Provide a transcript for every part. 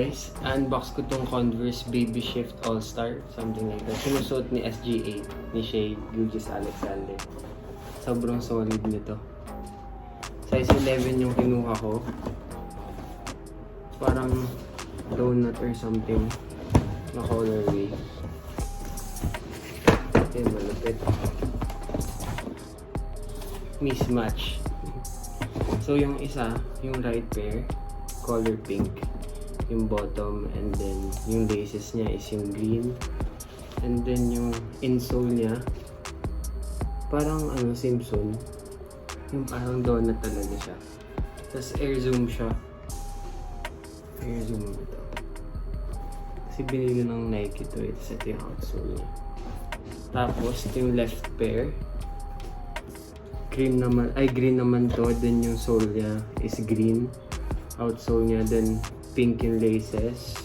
guys, unbox ko tong Converse Baby Shift All-Star, something like that. Sinusuot ni SGA, ni Shea Gilgeous-Alexander. Sobrang solid nito. Size 11 yung kinuha ko. Parang donut or something na colorway. Okay, malupit. Mismatch. So yung isa, yung right pair, color pink yung bottom, and then yung laces niya is yung green, and then yung insole niya parang Simpson, yung parang donut talaga siya. Tapos air zoom siya, air zoom ito kasi binili ng Nike to. Tapos ito yung outsole niya. Tapos ito yung left pair, green naman to. Then yung sole niya is green, outsole niya, then pink yung laces,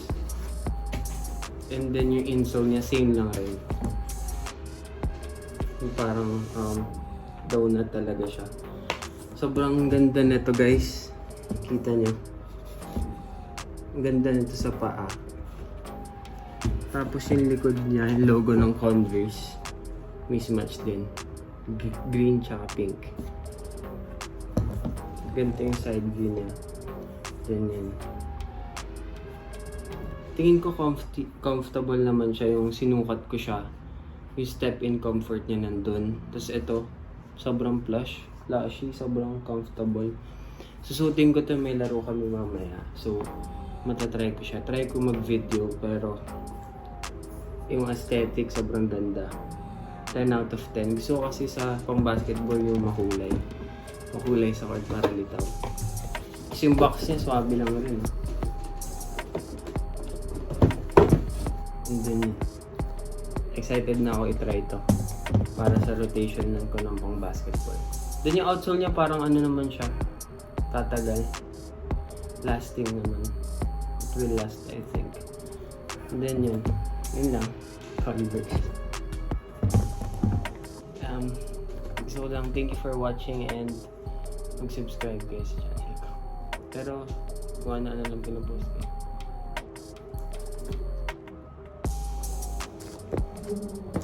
and then yung insole niya same lang rin, yung parang donut talaga siya. Sobrang ganda nito guys, kita nyo, ang ganda nito sa paa. Tapos yung likod niya, yung logo ng Converse, mismatch din, green tsaka pink. Ganito yung side view niya, ganyan. Tingin ko comfortable naman siya, yung sinukat ko siya. Yung step-in comfort niya nandun. Tapos ito, sobrang flashy, sobrang comfortable. Susutin ko to, may laro kami mamaya. So, matatry ko siya. Try ko mag-video, pero yung aesthetic, sobrang ganda. 10 out of 10. Gusto ko kasi sa pang-basketball yung makulay. Makulay sa court para litaw. Kasi yung box niya, swabe lang rin. And then, excited na ako i-try ito para sa rotation ko ng pang basketball. Then yung outsole niya parang naman siya, tatagal, lasting naman, it will last I think. And then yun lang, Converse. So lang, thank you for watching, and mag-subscribe guys sa channel ko. Pero kung ano lang pinapost ko. Thank you.